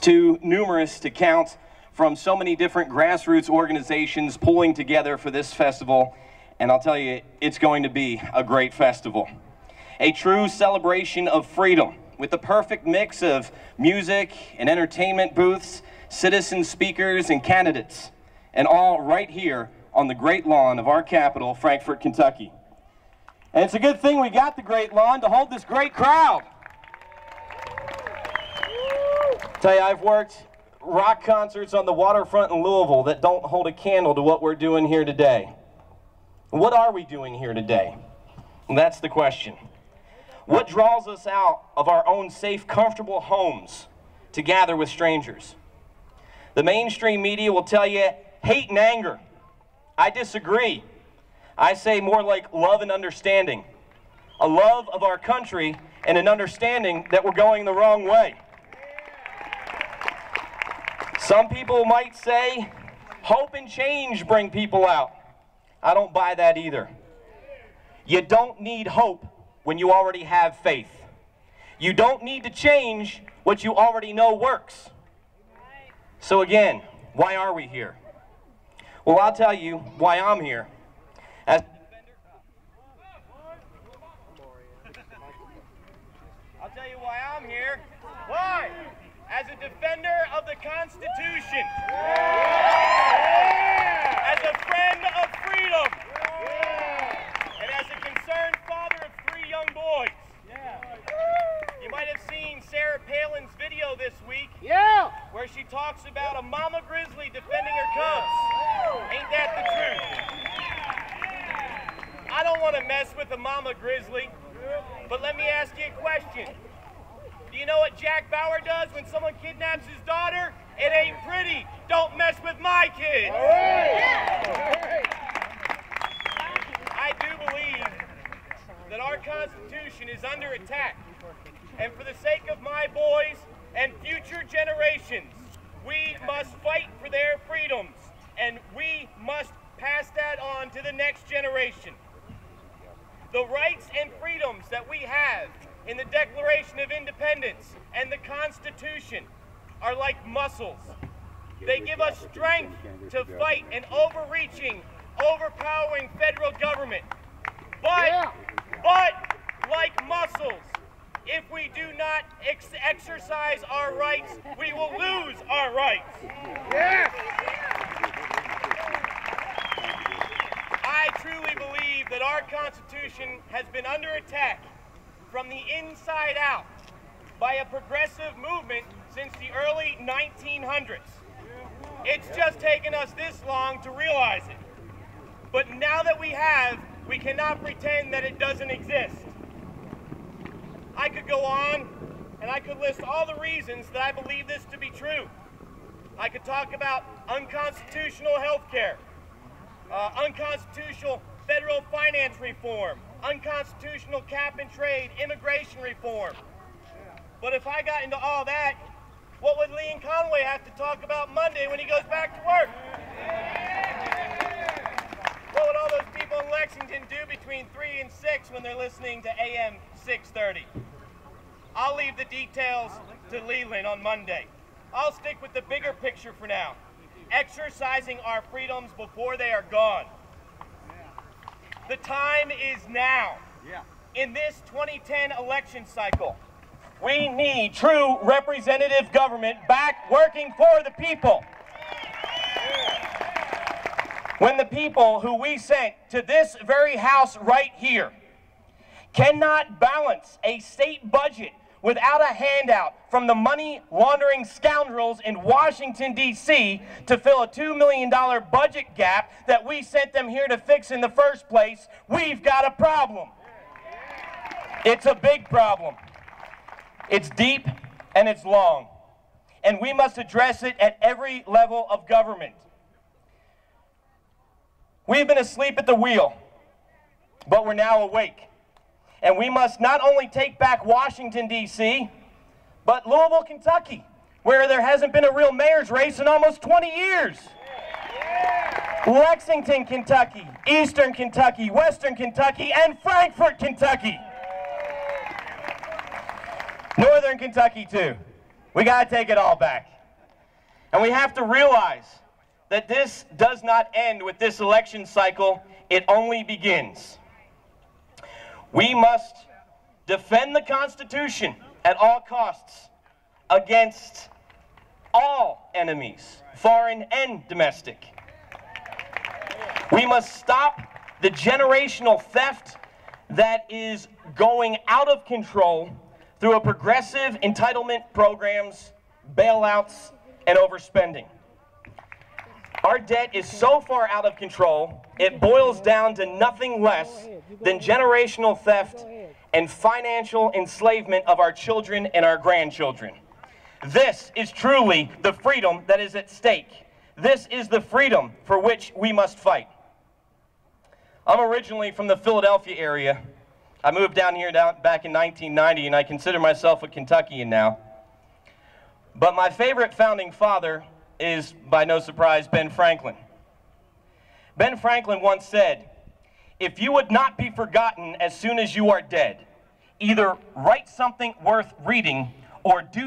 too numerous to count, from so many different grassroots organizations pulling together for this festival, and I'll tell you, it's going to be a great festival. A true celebration of freedom, with the perfect mix of music and entertainment booths, citizen speakers and candidates, and all right here on the great lawn of our capital, Frankfort, Kentucky. And it's a good thing we got the great lawn to hold this great crowd. Tell you, I've worked rock concerts on the waterfront in Louisville that don't hold a candle to what we're doing here today. What are we doing here today? And that's the question. What draws us out of our own safe, comfortable homes to gather with strangers? The mainstream media will tell you hate and anger. I disagree. I say more like love and understanding. A love of our country and an understanding that we're going the wrong way. Some people might say hope and change bring people out. I don't buy that either. You don't need hope when you already have faith. You don't need to change what you already know works. So again, why are we here? Well, I'll tell you why I'm here. I'll tell you why I'm here. Why? As a defender of the Constitution. As a friend of freedom. And as a concerned father of 3 young boys. You might have seen Sarah Palin's video this week. Where she talks about a mama grizzly defending her cubs. Ain't that the truth? I don't want to mess with a mama grizzly, but let me ask you a question. Do you know what Jack Bauer does when someone kidnaps his daughter? It ain't pretty. Don't mess with my kids. I do believe that our Constitution is under attack. And for the sake of my boys and future generations, we must fight for their freedoms. And we must pass that on to the next generation. The rights and freedoms that we have in the Declaration of Independence and the Constitution are like muscles. They give us strength to fight an overreaching, overpowering federal government. But like muscles, if we do not exercise our rights, we will lose our rights. I truly believe that our Constitution has been under attack from the inside out by a progressive movement since the early 1900s. It's just taken us this long to realize it. But now that we have, we cannot pretend that it doesn't exist. I could go on and I could list all the reasons that I believe this to be true. I could talk about unconstitutional health care, unconstitutional federal finance reform, unconstitutional cap and trade, immigration reform. But if I got into all that, what would Lee and Conway have to talk about Monday when he goes back to work? What would all those people in Lexington do between 3 and 6 when they're listening to AM 630? I'll leave the details to Leland on Monday. I'll stick with the bigger picture for now. Exercising our freedoms before they are gone. The time is now. In this 2010 election cycle, we need true representative government back working for the people. When the people who we sent to this very house right here cannot balance a state budget without a handout from the money laundering scoundrels in Washington, D.C. to fill a $2 million budget gap that we sent them here to fix in the first place, we've got a problem. It's a big problem. It's deep and it's long. And we must address it at every level of government. We've been asleep at the wheel, but we're now awake. And we must not only take back Washington, D.C., but Louisville, Kentucky, where there hasn't been a real mayor's race in almost 20 years. Lexington, Kentucky, Eastern Kentucky, Western Kentucky, and Frankfort, Kentucky. Northern Kentucky, too. We got to take it all back. And we have to realize that this does not end with this election cycle. It only begins. We must defend the Constitution at all costs against all enemies, foreign and domestic. We must stop the generational theft that is going out of control through a progressive entitlement programs, bailouts, and overspending. Our debt is so far out of control, it boils down to nothing less than generational theft and financial enslavement of our children and our grandchildren. This is truly the freedom that is at stake. This is the freedom for which we must fight. I'm originally from the Philadelphia area. I moved down here back in 1990, and I consider myself a Kentuckian now. But my favorite founding father is, by no surprise, Ben Franklin. Ben Franklin once said, "If you would not be forgotten as soon as you are dead, either write something worth reading or do